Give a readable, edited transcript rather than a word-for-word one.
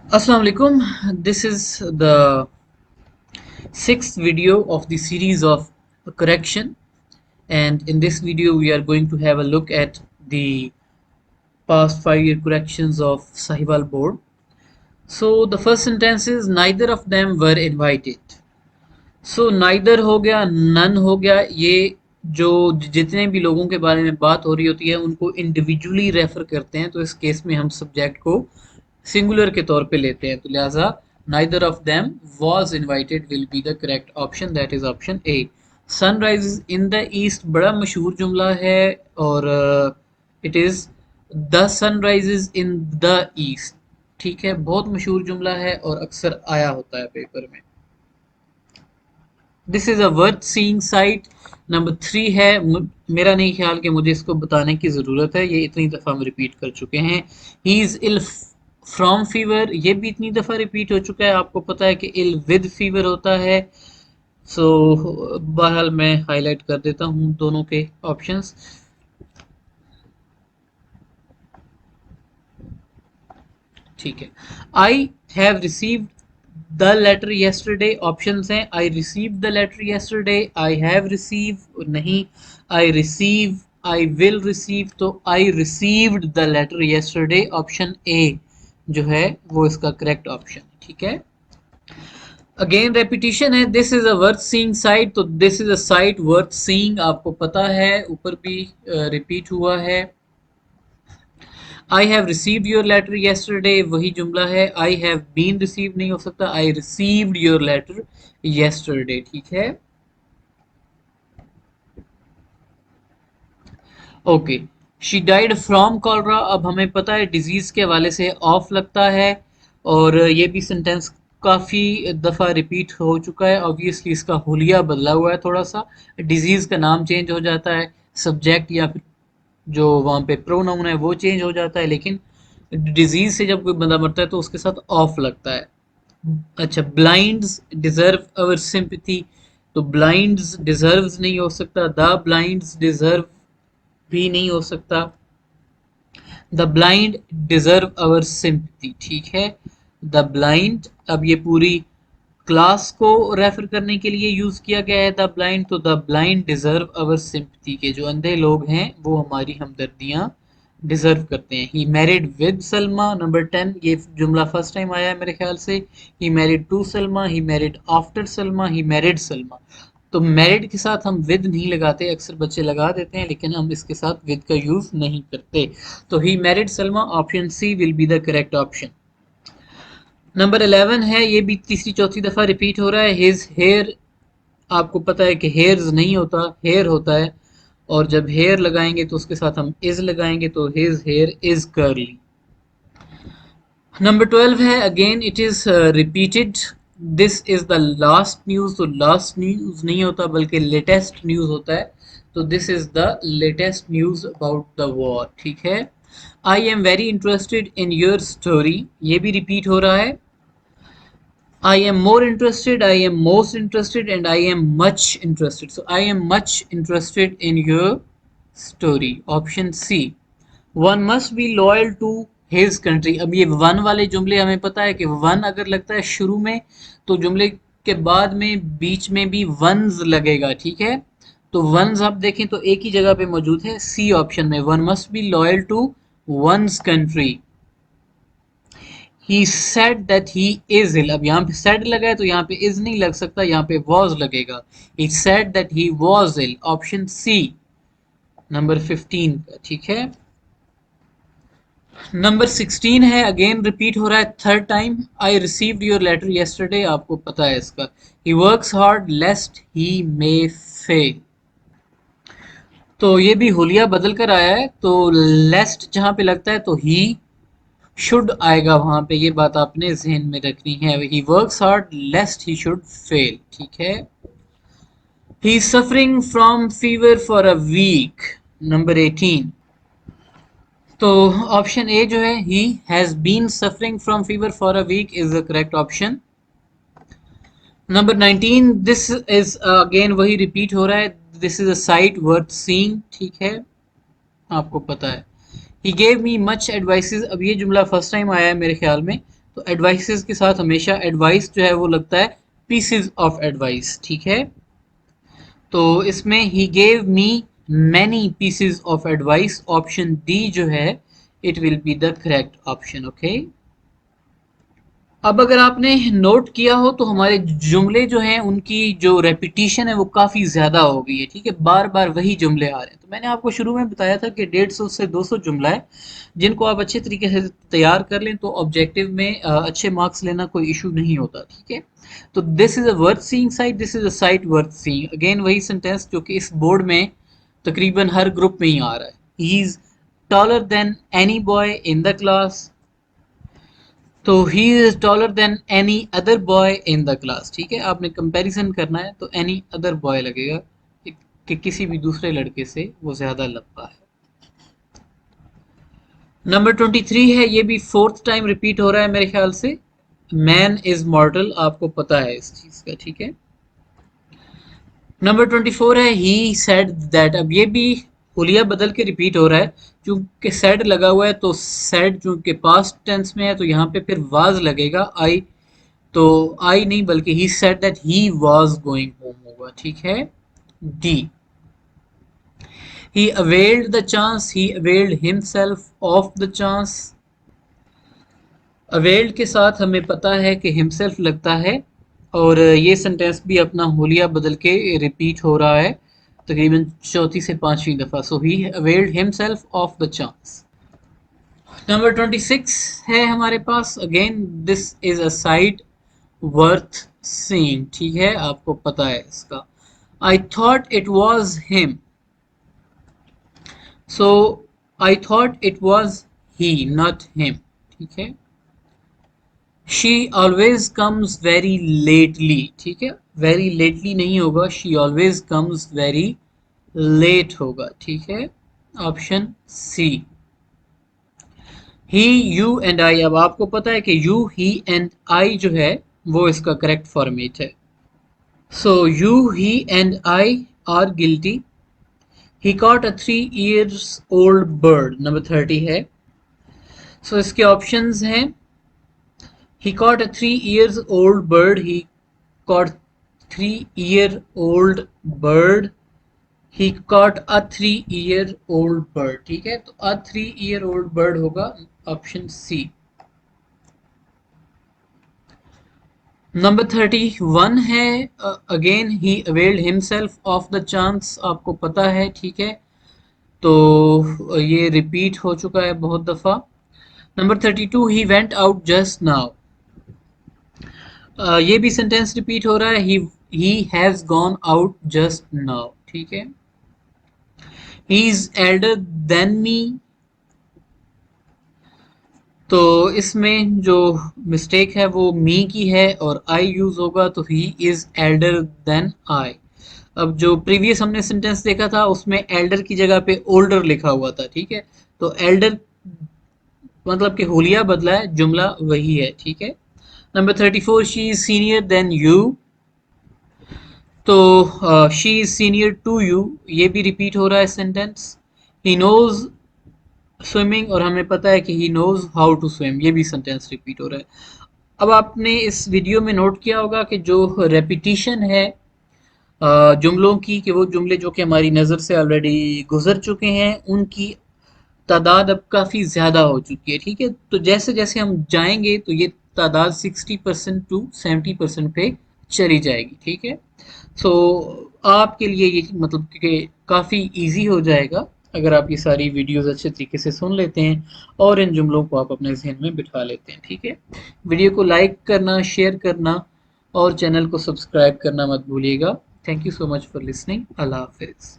Assalamu alaikum. This is the sixth video of the series of correction, and in this video we are going to have a look at the past 5 year corrections of Sahiwal board. So the first sentence is neither of them were invited. So neither हो गया, none हो गया, ये जो जितने भी लोगों के बारे में बात हो रही होती है उनको इंडिविजुअली रेफर करते हैं, तो इस केस में हम सब्जेक्ट को सिंगुलर के तौर पे लेते हैं, तो लिहाजा neither of them was invited will be the correct option, that is option A. Sunrise in the east बड़ा मशहूर जुमला है और it is the sunrises in the east. ठीक है, बहुत मशहूर जुमला है और अक्सर आया होता है पेपर में। This is a worth seeing site. Number 3 है, मेरा नहीं ख्याल कि मुझे इसको बताने की ज़रूरत है, ये इतनी दफ़ा हम रिपीट कर चुके हैं। He is ill from fever, ये भी इतनी दफ़ा रिपीट हो चुका है, आपको पता है कि इल विद फीवर होता है। सो बहरहाल मैं हाईलाइट कर देता हूँ दोनों के ऑप्शंस। ठीक है, I have received the letter yesterday, option हैं I receive the letter yesterday, I have receive नहीं, I receive, I will receive, तो I received the letter yesterday, option A जो है वो इसका करेक्ट ऑप्शन है। ठीक है, अगेन रेपिटिशन है, this is a worth seeing sight, तो this is a sight worth seeing आपको पता है, ऊपर भी रिपीट हुआ है। I have received your letter yesterday वही जुमला है, आई हैव बीन रिसीव नहीं हो सकता, I received your letter yesterday. ठीक है, okay. She died from cholera, अब हमें पता है डिजीज के हवाले से ऑफ लगता है और ये भी सेंटेंस काफ़ी दफ़ा रिपीट हो चुका है, ऑब्वियसली इसका हुलिया बदला हुआ है थोड़ा सा, डिजीज का नाम चेंज हो जाता है, सब्जेक्ट या फिर जो वहाँ पे प्रोनाउन है वो चेंज हो जाता है, लेकिन डिजीज से जब कोई बंदा मरता है तो उसके साथ ऑफ लगता है। अच्छा, ब्लाइंड्स डिजर्व अवर सिंपैथी, तो ब्लाइंड्स डिजर्व्स नहीं हो सकता, द ब्लाइंड्स डिजर्व भी नहीं हो सकता, the blind deserve our sympathy. ठीक है, द ब्लाइंड, अब ये पूरी क्लास को रेफर करने के लिए यूज किया गया है द ब्लाइंड, तो the blind deserve our sympathy, के जो अंधे लोग हैं वो हमारी हमदर्दियां डिजर्व करते हैं। He married with Salma, number 10, ये जुमला फर्स्ट टाइम आया है मेरे ख्याल से। He married to Salma, he married after Salma, he married Salma, तो मैरिड के साथ हम विद नहीं लगाते, अक्सर बच्चे लगा देते हैं, लेकिन हम इसके साथ विद का यूज नहीं करते, तो he married Salma, option C will be the correct option. Number 11 है, ये भी तीसरी चौथी दफा रिपीट हो रहा है, हिज हेयर, आपको पता है कि हेयर्स नहीं होता, हेयर होता है, और जब हेयर लगाएंगे तो उसके साथ हम इज लगाएंगे, तो his here is curly. Number 12 है, again it is repeated, this is the last news, तो लास्ट न्यूज नहीं होता बल्कि लेटेस्ट न्यूज होता है, तो this is the latest news about the war. ठीक है, I am very interested in your story, ये भी रिपीट हो रहा है, I am more interested, I am most interested, and I am much interested. So I am much interested in your story. Option C. One must be loyal to his country. अब ये one वाले जुमले हमें पता है कि one अगर लगता है शुरू में तो जुमले के बाद में बीच में भी वंस लगेगा। ठीक है, तो वंस आप देखें तो एक ही जगह पे मौजूद है, सी ऑप्शन में, one must be loyal to one's country. He said that he is ill, अब यहाँ पे सेड लगा है तो यहाँ पे इज नहीं लग सकता, यहाँ पे वॉज लगेगा, he said that he was ill, option C number 15 का। ठीक है, नंबर 16 है, अगेन रिपीट हो रहा है third time, I received your letter yesterday, आपको पता है इसका, he works hard lest he may fail, तो ये भी हुलिया बदल कर आया है, तो लेस्ट जहां पे लगता है तो ही शुड आएगा वहां पे, ये बात आपने जहन में रखनी है, he works hard lest he should fail. ठीक है, he is suffering from fever for a week, number 18, तो ऑप्शन ए जो है, he has been suffering from fever for a week is the correct option. Number 19, this is again वही repeat हो रहा है, this is a sight worth seeing. ठीक है, आपको पता है, he gave me much advices, अब ये जुमला फर्स्ट टाइम आया है मेरे ख्याल में, तो एडवाइसेस के साथ हमेशा एडवाइस जो है वो लगता है पीसेज ऑफ एडवाइस, ठीक है। तो इसमें ही gave me many pieces of advice, option D जो है it will be the correct option, okay. अब अगर आपने नोट किया हो तो हमारे जुमले जो हैं उनकी जो रेपिटेशन है वो काफ़ी ज़्यादा हो गई है, ठीक है, बार बार वही जुमले आ रहे हैं। तो मैंने आपको शुरू में बताया था कि 150 से 200 जुमला है जिनको आप अच्छे तरीके से तैयार कर लें तो ऑब्जेक्टिव में अच्छे मार्क्स लेना कोई इशू नहीं होता, ठीक है। तो this is a worth seeing site, this is a sight worth seeing, again वही सेंटेंस जो कि इस बोर्ड में तकरीबन हर ग्रुप में ही आ रहा है। He is taller than any boy in the class, तो he is taller than any other boy in the class, ठीक है। आपने कंपैरिजन करना है तो एनी अदर बॉय लगेगा कि किसी भी दूसरे लड़के से वो ज्यादा लंबा है। नंबर 23 है, ये भी फोर्थ टाइम रिपीट हो रहा है मेरे ख्याल से। मैन इज मॉर्टल, आपको पता है इस चीज का, ठीक है। नंबर 24 है, ही सेड दैट, अब ये भी हुलिया बदल के रिपीट हो रहा है। चूंकि सेड लगा हुआ है तो सेड चूंकि पास्ट टेंस में है तो यहाँ पे फिर वाज लगेगा, आई, तो आई नहीं बल्कि ही said that he was going home होगा, ठीक है, D. He availed the chance, he availed himself of the chance, availed के साथ हमें पता है कि हिमसेल्फ लगता है और ये सेंटेंस भी अपना हुलिया बदल के रिपीट हो रहा है तकरीबन चौथी से पांचवी दफा। So he availed himself of the chance. Number 26 है हमारे पास, again this is a sight worth seeing, ठीक है, आपको पता है इसका। I thought it was him, so I thought it was he not him, ठीक है। She always comes very lately, ठीक है, वेरी लेटली नहीं होगा, she always comes very late होगा, ठीक है, option C. He, you and I, अब आपको पता है कि यू, ही एंड आई जो है वो इसका करेक्ट फॉर्मेट है। So you, he and I R guilty. He caught a 3 years old bird, number 30 है। सो इसके ऑप्शंस हैं, he caught a 3 years old bird, he caught 3 year old bird, he caught a 3 year old bird, ठीक है, तो a 3 year old bird होगा option C. Number 31 है, again he availed himself of the chance, आपको पता है, ठीक है, तो ये रिपीट हो चुका है बहुत दफा। Number 32, he went out just now, ये भी सेंटेंस रिपीट हो रहा है, he has gone out just now, ठीक है। He is elder than me, तो इसमें जो मिस्टेक है वो मी की है और आई यूज होगा, तो he is elder than I. अब जो प्रीवियस हमने सेंटेंस देखा था उसमें एल्डर की जगह पे ओल्डर लिखा हुआ था, ठीक है, तो एल्डर मतलब कि हुलिया बदला है, जुमला वही है, ठीक है। Number 34, she is senior than you, तो she is senior to you, ये भी रिपीट हो रहा है सेंटेंस। ही नोज स्विमिंग, और हमें पता है कि he knows how to swim, ये भी सेंटेंस रिपीट हो रहा है। अब आपने इस वीडियो में नोट किया होगा कि जो रेपिटिशन है जुमलों की, कि वो जुमले जो कि हमारी नज़र से ऑलरेडी गुजर चुके हैं उनकी तादाद अब काफ़ी ज़्यादा हो चुकी है, ठीक है। तो जैसे जैसे हम जाएंगे तो ये तादाद 60% टू 70% पे चली जाएगी, ठीक है। सो आपके लिए ये मतलब कि काफ़ी इजी हो जाएगा अगर आप ये सारी वीडियोस अच्छे तरीके से सुन लेते हैं और इन जुमलों को आप अपने जहन में बिठा लेते हैं, ठीक है। वीडियो को लाइक करना, शेयर करना और चैनल को सब्सक्राइब करना मत भूलिएगा। Thank you so much for listening. अल्लाह हाफिज़।